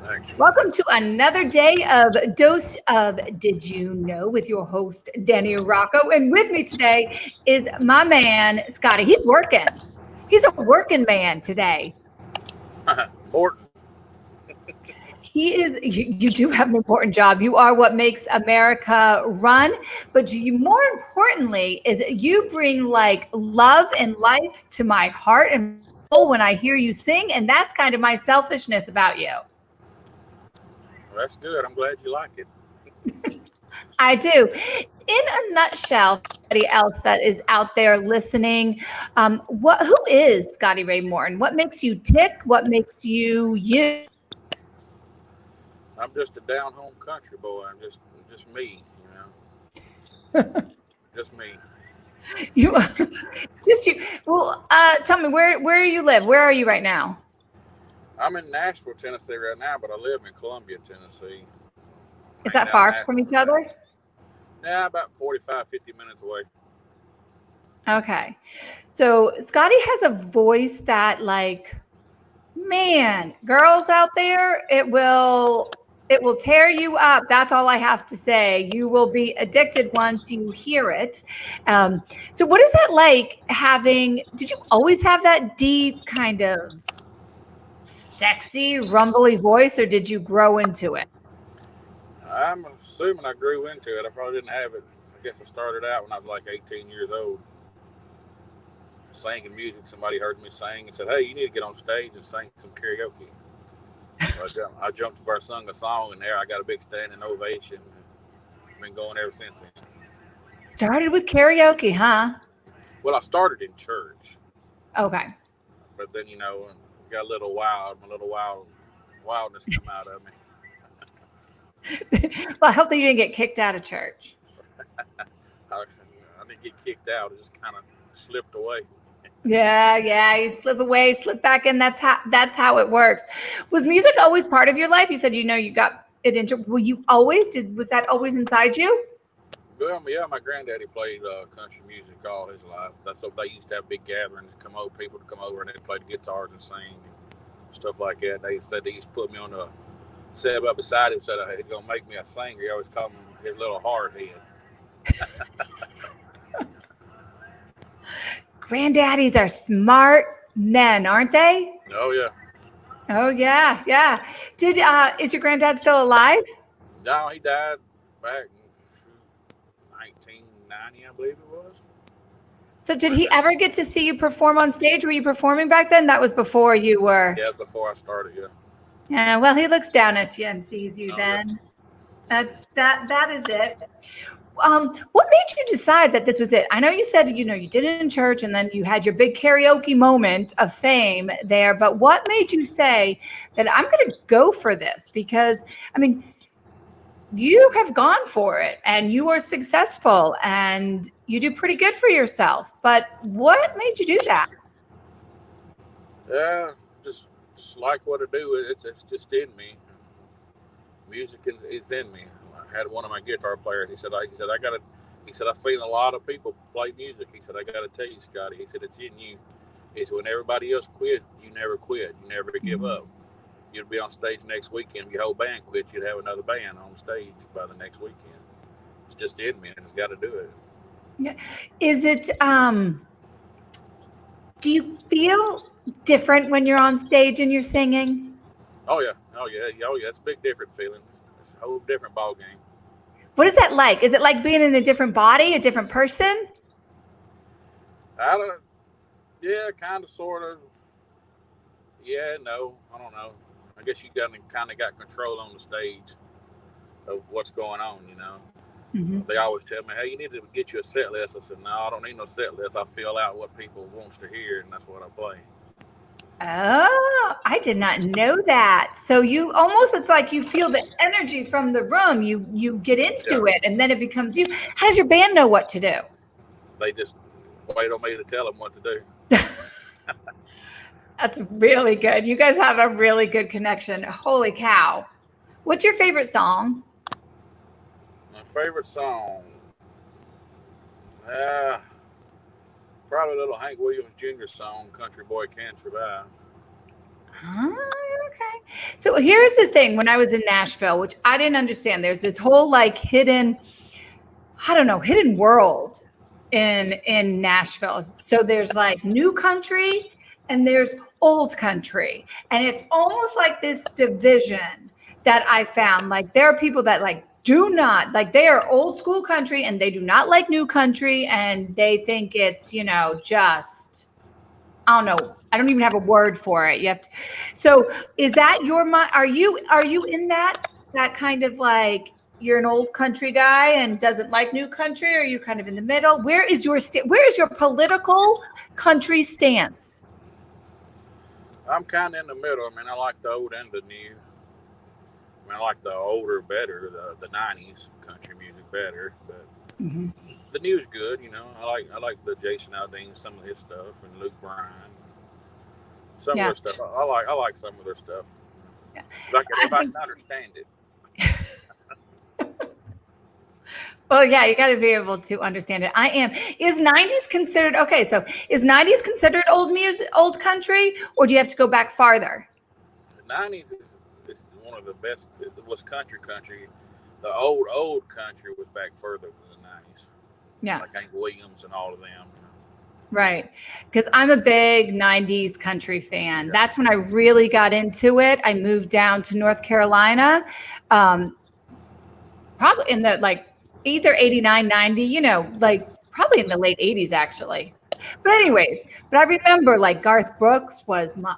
actually. Welcome to another day of Dose of Did You Know with your host, Danny Rocco. And with me today is my man, Scotty. He's working. He's a working man today. Morton. He is, you do have an important job. You are what makes America run. But more importantly, is you bring like love and life to my heart and my soul when I hear you sing. And that's kind of my selfishness about you. Well, that's good. I'm glad you like it. I do. In a nutshell, for anybody else that is out there listening, who is Scotty Ray Morton? What makes you tick? What makes you you? I'm just a down home country boy. I'm just me, just me. You just you. Well, tell me where you live. Where are you right now? I'm in Nashville, Tennessee right now, but I live in Columbia, Tennessee. Is Hanging that out in far from Nashville each right now. other? Yeah, about 45, 50 minutes away. Okay. So Scotty has a voice that like, man, girls out there, it will tear you up. That's all I have to say. You will be addicted once you hear it. Um, so what is that like having, did you always have that deep kind of sexy, rumbly voice, or did you grow into it? I'm assuming I grew into it. I probably didn't have it. I guess I started out when I was like 18 years old, singing music. Somebody heard me sing and said, "Hey, you need to get on stage and sing some karaoke." So I jumped up there, sung a song, and there I got a big standing ovation. Been going ever since then. Started with karaoke, huh? Well, I started in church, Okay. but then got a little wild. My little wildness come out of me. Well, I hope that you didn't get kicked out of church. I didn't get kicked out. It just kind of slipped away. Yeah, yeah. You slip away, slip back in. That's how it works. Was music always part of your life? You said you got it into. Were you always did? Was that always inside you? Well, yeah, my granddaddy played country music all his life. That's what they used to have big gatherings, come over, people to come over, and they'd play the guitars and sing and stuff like that. They said they used to put me on the set up beside him, said he's gonna make me a singer. He always called me his little hard head. Granddaddies are smart men, aren't they? Oh yeah, Oh yeah, yeah. Did is your granddad still alive? no, he died back in 1990, I believe it was. So did he ever get to see you perform on stage? Were you performing back then? That was before you were. Yeah, before I started. Yeah. Yeah. Well, he looks down at you and sees you. Oh yeah. Then that is it. What made you decide that this was it? I know you said you did it in church, and then you had your big karaoke moment of fame there. But what made you say that I'm going to go for this? Because I mean, you have gone for it, and you are successful, and you do pretty good for yourself. But what made you do that? Yeah, just like what I do. It's just in me. Music is in me. I had one of my guitar players. He said I got to. He said I've seen a lot of people play music. He said I got to tell you, Scotty. He said it's in you. He said when everybody else quit, you never quit. You never give Mhm. up. You'd be on stage next weekend. If your whole band quit, you'd have another band on stage by the next weekend. It's just in me, and it's got to do it. Yeah. Is it? Do you feel different when you're on stage and you're singing? Oh yeah, oh yeah, oh yeah. It's a big different feeling. It's a whole different ball game. What is that like? Is it like being in a different body, a different person? I don't. Yeah, kind of, sort of. Yeah, no, I don't know. I guess you got kind of got control on the stage of what's going on. Mhm. They always tell me, "Hey, you need to get you a set list." I said, "No, I don't need no set list. I fill out what people wants to hear, and that's what I play." Oh, I did not know that. So you almost, it's like you feel the energy from the room. You get Yeah, into it and then it becomes you. How does your band know what to do? they just wait on me to tell them what to do. That's really good. You guys have a really good connection. Holy cow. What's your favorite song? My favorite song, uh, probably a little Hank Williams Jr. song, "Country Boy Can't Survive." Huh? Okay. So here's the thing. When I was in Nashville, which I didn't understand, there's this whole like hidden, I don't know, hidden world in Nashville. So there's like new country and there's old country. And it's almost like this division that I found. Like there are people that like do not like, they are old school country and they do not like new country, and they think it's, just, I don't know. I don't even have a word for it. You have to. So is that your mind? Are you in that kind of like, you're an old country guy and doesn't like new country? Or are you kind of in the middle? Where is your political country stance? I'm kind of in the middle. I mean, I like the old and the new. I mean, I like the older better, the '90s country music better, but Mm-hmm. the new's good. I like the Jason Aldean, some of his stuff, and Luke Bryan. Some of Yeah. their stuff, I like some of their stuff. Yeah. Like I if I think, can understand it. well, yeah, you got to be able to understand it. Is 90s considered, okay, so is 90s considered old music, old country, or do you have to go back farther? The '90s is one of the best. It was country. The old country was back further than the '90s. Yeah. Like Hank Williams and all of them. Right. Because I'm a big 90s country fan. Yeah. That's when I really got into it. I moved down to North Carolina, probably in the like either 89, 90, like probably in the late 80s, actually. But anyways, but I remember like Garth Brooks was my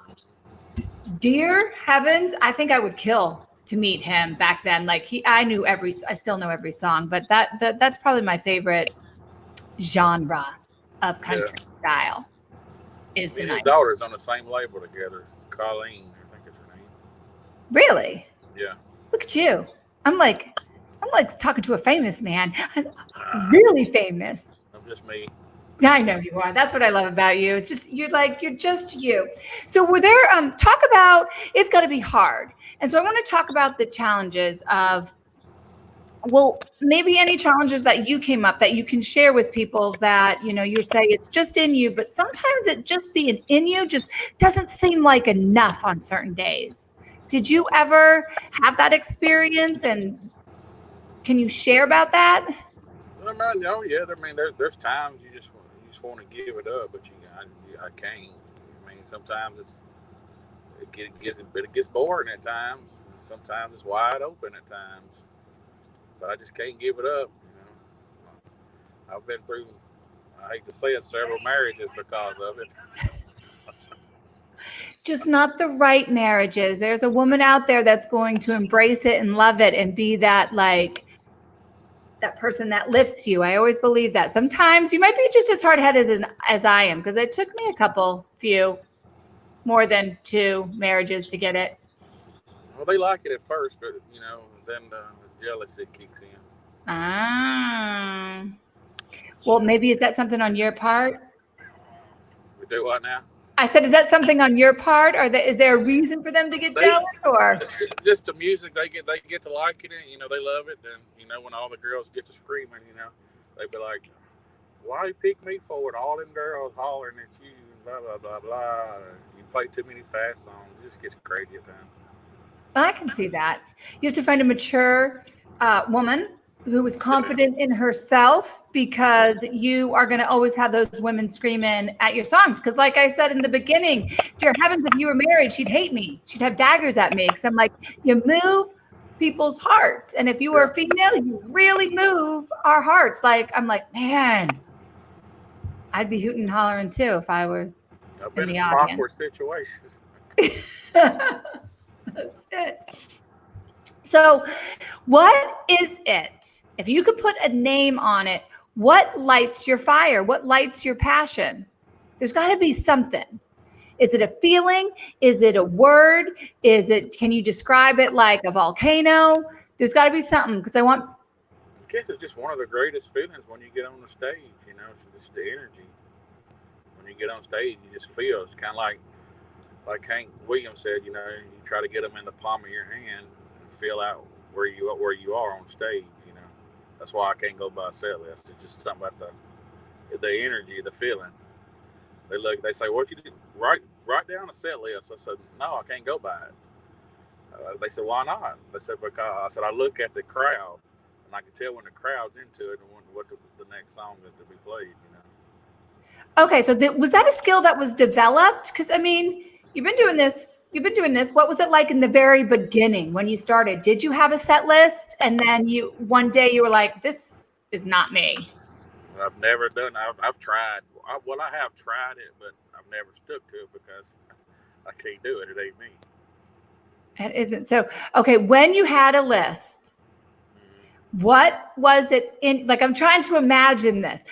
dear heavens. I think I would kill to meet him back then. Like I still know every song, but that's probably my favorite genre of country style is the Me and his 90s. daughter's on the same label together. Colleen, I think is her name. Really? Yeah. Look at you. I'm like talking to a famous man. Really famous. I'm just me. I know you are. That's what I love about you. It's just you're just you. So were there talk about, it's got to be hard. And so I want to talk about the challenges of, well, maybe any challenges that you came up that you can share with people that, you say it's just in you, but sometimes it just being in you just doesn't seem like enough on certain days. Did you ever have that experience, and can you share about that? I mean, oh yeah. I mean, there's times you just want to give it up, but I can't. I mean, sometimes it gets boring at times. Sometimes it's wide open at times, but I just can't give it up. I've been through, I hate to say it, several marriages because of it. Just not the right marriages. There's a woman out there that's going to embrace it and love it and be that like that person that lifts you. I always believe that. Sometimes you might be just as hard-headed as I am, because it took me more than 2 marriages to get it. Well, they like it at first, but then the jealousy kicks in. Well, maybe is that something on your part? We do what now? I said, is that something on your part, or is there a reason for them to get jealous, or just the music they get to liking it? They love it. Then when all the girls get to screaming, they be like, "Why you pick me for it? All them girls hollering at you, blah blah blah blah. You play too many fast songs. It just gets crazy at times." I can see that. You have to find a mature woman who is confident in herself, because you are going to always have those women screaming at your songs. Because like I said in the beginning, dear heavens, if you were married, she'd hate me. She'd have daggers at me, because I'm like, you move people's hearts. And if you were a female, you really move our hearts. Like, I'm like, man, I'd be hooting and hollering too if I was I've been in the some audience. awkward situations. That's it. So what is it? If you could put a name on it, what lights your fire? What lights your passion? There's got to be something. Is it a feeling? Is it a word? Can you describe it like a volcano? There's got to be something, because I guess it's just one of the greatest feelings when you get on the stage, it's just the energy. When you get on stage, you just feel, it's kind of like Hank Williams said, you try to get them in the palm of your hand and feel out where you are on stage. That's why I can't go by a set list. It's just something about the energy, the feeling. They say, "What you did? Write down a set list." I said, "No, I can't go by it." They said, why not? They said, because I said, I look at the crowd and I can tell when the crowd's into it and what the next song is to be played, you know. Okay, so was that a skill that was developed? Because I mean, you've been doing this. What was it like in the very beginning when you started? Did you have a set list, and then one day you were like, "This is not me"? I've never done. I've tried. I have tried it, but I've never stuck to it because I can't do it. It ain't me. It isn't. So, okay, when you had a list, what was it in? Like, I'm trying to imagine this.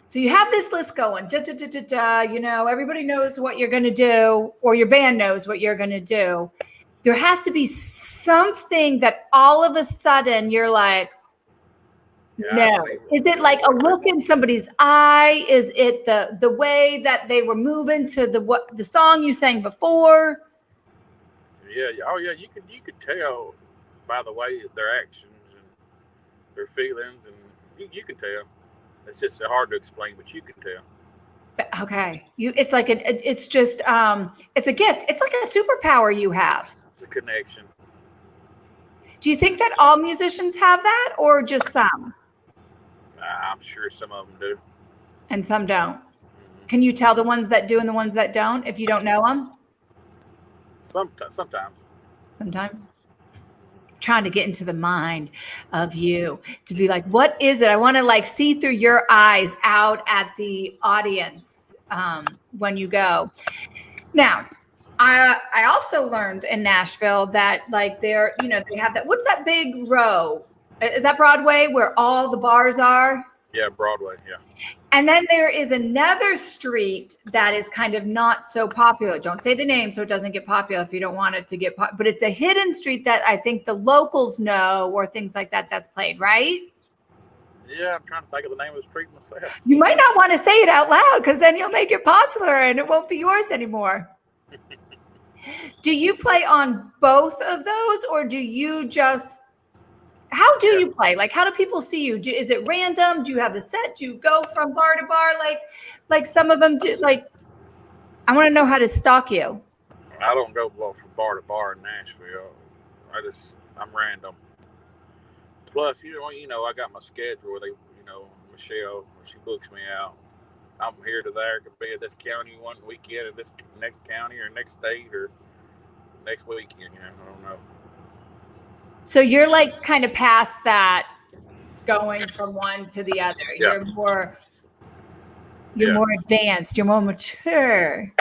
So you have this list going, you know, everybody knows what you're going to do, or your band knows what you're going to do. There has to be something that all of a sudden you're like, no. Is it like a look in somebody's eye? Is it the way that they were moving to the song you sang before? Yeah. Oh yeah. You could tell by the way their actions and their feelings, and you can tell. It's just hard to explain, but you can tell. Okay. It's like it's just it's a gift. It's like a superpower you have. It's a connection. Do you think that all musicians have that, or just some? I'm sure some of them do. And some don't. Mm-hmm. Can you tell the ones that do and the ones that don't if you don't know them? Sometimes. Trying to get into the mind of you to be like, what is it? I want to like see through your eyes out at the audience when you go. Now, I also learned in Nashville that like they have that. What's that big row? Is that Broadway where all the bars are? Yeah, Broadway. Yeah. And then there is another street that is kind of not so popular. Don't say the name so it doesn't get popular if you don't want it to get popular. But it's a hidden street that I think the locals know or things like that that's played, right? Yeah, I'm trying to think of the name of the street myself. You might not want to say it out loud because then you'll make it popular and it won't be yours anymore. Do you play on both of those, or do you just... How do you play? Like, how do people see you? Is it random? Do you have the set? Do you go from bar to bar like some of them do? Like, I want to know how to stalk you. I don't go from bar to bar in Nashville. I'm random. Plus, you know, I got my schedule where Michelle, she books me out. I'm here to there. Could be at this county one weekend, at this next county or next state or next weekend. You know, I don't know. So you're like kind of past that, going from one to the other. Yeah. You're more advanced. You're more mature.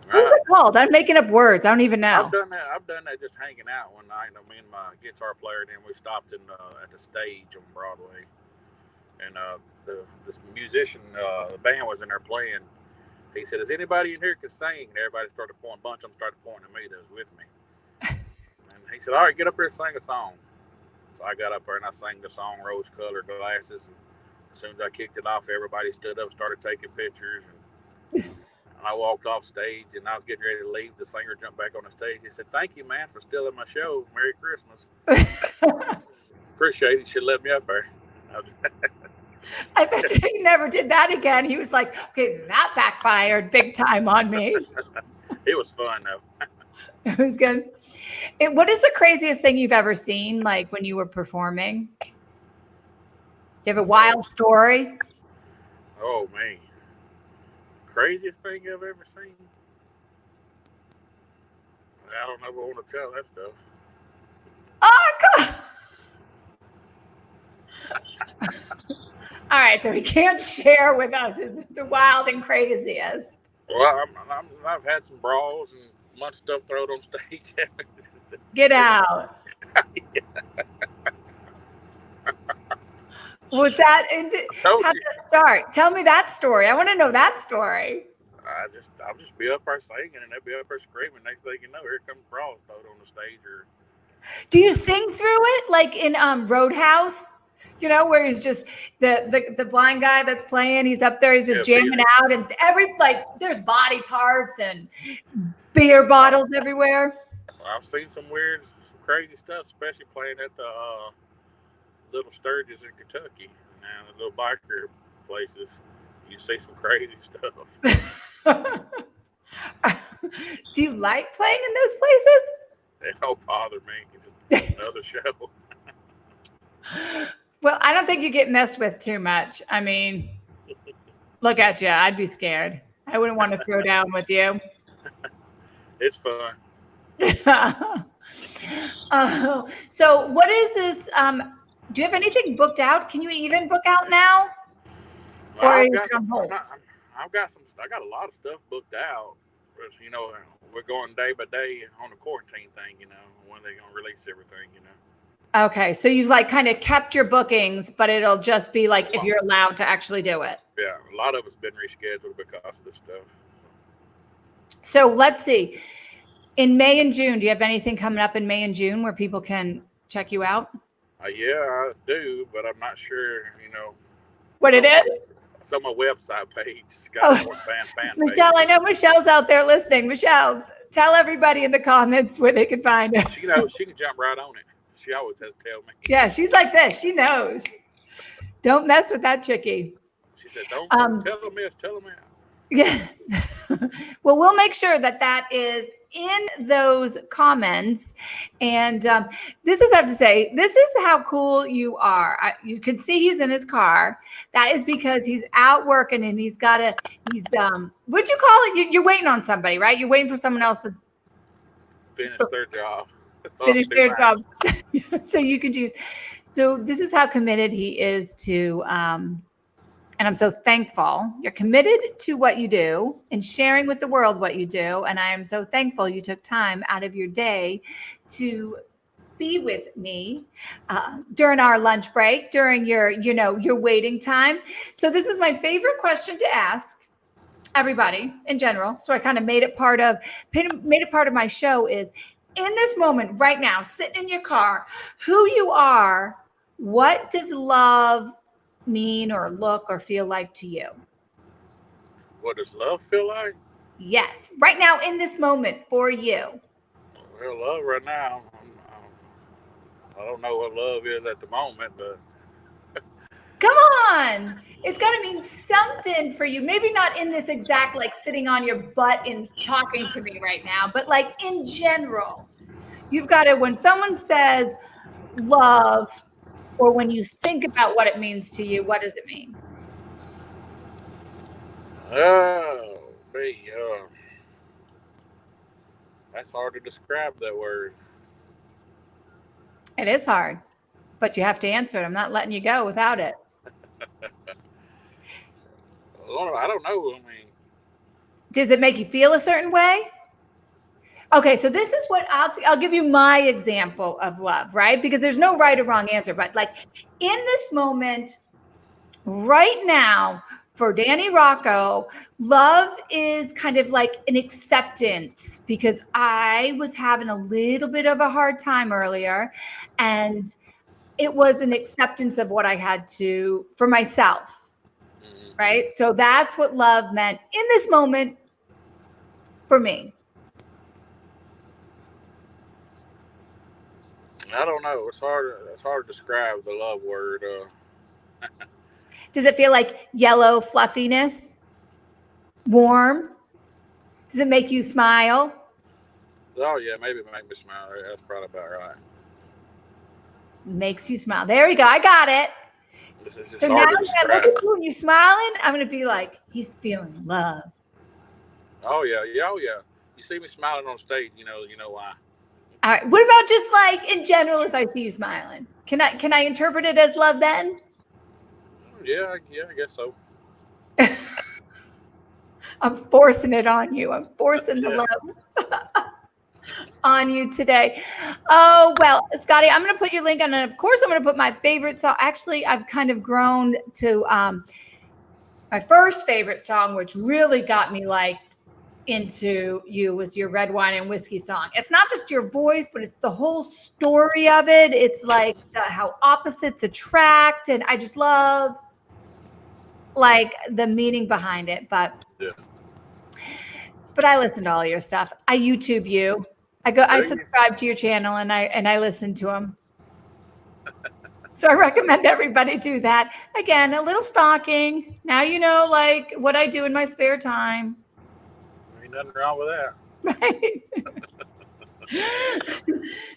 What's it called? I'm making up words. I don't even know. I've done that just hanging out one night. Me and my guitar player, then we stopped at the stage on Broadway, and this musician, the band was in there playing. He said, "Is anybody in here can sing?" And everybody started pointing. A bunch of them started pointing at me that was with me. He said, "All right, get up here and sing a song." So I got up there and I sang the song "Rose-Colored Glasses." And as soon as I kicked it off, everybody stood up, started taking pictures. And I walked off stage and I was getting ready to leave. The singer jumped back on the stage. He said, "Thank you, man, for stealing my show. Merry Christmas." Appreciate it. You should let me up there. I bet you he never did that again. He was like, "Okay, that backfired big time on me." It was fun, though. It was good. What is the craziest thing you've ever seen, like when you were performing? Do you have a wild story? Oh, man. Craziest thing I've ever seen? I don't know if I want to tell that stuff. Oh, God. All right, so he can't share with us is the wild and craziest. Well, I've had some brawls and much stuff thrown on stage. Get out. Was that? How'd that start? Tell me that story. I want to know that story. I'll just be up there singing and they'll be up there screaming. Next thing you know, here comes brawls thrown on the stage. Do you sing through it like in Roadhouse? You know, where he's just the blind guy that's playing. He's up there. He's just jamming out, and there's body parts and beer bottles everywhere. I've seen some crazy stuff, especially playing at the Little Sturgis in Kentucky and the little biker places. You see some crazy stuff. Do you like playing in those places? It don't bother me. It's just another show. Well, I don't think you get messed with too much. I mean, look at you. I'd be scared. I wouldn't want to throw down with you. It's fun. So what is this? Do you have anything booked out? Can you even book out now? Well, Or I've is got, it on hold? I got a lot of stuff booked out. But, you know, we're going day by day on the quarantine thing. You know, when they're gonna release everything. You know. Okay, so you've like kind of kept your bookings, but it'll just be like if you're allowed to actually do it. Yeah, a lot of it's been rescheduled because of this stuff. So let's see. In May and June, do you have anything coming up in May and June where people can check you out? Yeah, I do, but I'm not sure. You know, What it is? it's on my website page. It's got more fan Michelle, page. I know Michelle's out there listening. Michelle, tell everybody in the comments where they can find it. She knows. She can jump right on it. She always has to tell me. Yeah, she's like this. She knows. Don't mess with that chickie. She said, "Don't tell them this. Tell them that." Yeah. Well, we'll make sure that that is in those comments. And this is, I have to say, this is how cool you are. You can see he's in his car. That is because he's out working and he's got what'd you call it? You're waiting on somebody, right? You're waiting for someone else to Finish their job. finish their job so you can use. So this is how committed he is to, and I'm so thankful you're committed to what you do and sharing with the world what you do. And I am so thankful you took time out of your day to be with me during our lunch break, during your waiting time. So this is my favorite question to ask everybody in general. So I kind of made it part of my show is, in this moment right now, sitting in your car, who you are, what does love mean or look or feel like to you? What does love feel like? Yes, right now in this moment for you. Well, love right now, I don't know what love is at the moment, but Come on. It's got to mean something for you. Maybe not in this exact, like sitting on your butt and talking to me right now, but like in general, you've got to, when someone says love, or when you think about what it means to you, what does it mean? That's hard to describe, that word. It is hard, but you have to answer it. I'm not letting you go without it. I don't know. I mean, does it make you feel a certain way? Okay, so this is what I'll give you my example of love, right? Because there's no right or wrong answer, but like in this moment, right now, for Danny Rocco, love is kind of like an acceptance, because I was having a little bit of a hard time earlier, and it was an acceptance of what I had to for myself, right? So that's what love meant in this moment for me. I don't know. It's hard to describe the love word. Does it feel like yellow fluffiness? Warm? Does it make you smile? Oh yeah, maybe it make me smile. That's probably about right. Makes you smile. There we go. I got it. So now when I look at you and you smiling, I'm going to be like, he's feeling love. Oh yeah. You see me smiling on stage, you know why. All right. What about just like in general, if I see you smiling? Can I interpret it as love then? Yeah, I guess so. I'm forcing it on you. I'm forcing the love on you today. Oh, well, Scotty, I'm going to put your link on, and of course I'm going to put my favorite song. Actually, I've kind of grown to my first favorite song, which really got me like into you, was your Red Wine and Whiskey song. It's not just your voice, but it's the whole story of it. It's like how opposites attract, and I just love like the meaning behind it. But I listen to all your stuff. I YouTube you. I subscribe to your channel, and I listen to them. So I recommend everybody do that. Again, a little stalking. Now you know like what I do in my spare time. Ain't nothing wrong with that. Right.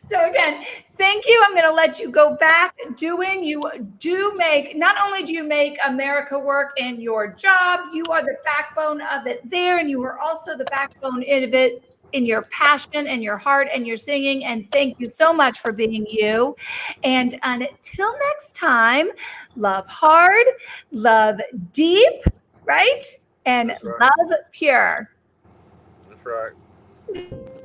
So again, thank you. I'm going to let you go back doing. You do make, not only do you make America work in your job, you are the backbone of it there, and you are also the backbone of it in your passion and your heart and your singing. And thank you so much for being you. And until next time, love hard, love deep, right? And That's right. love pure. That's right.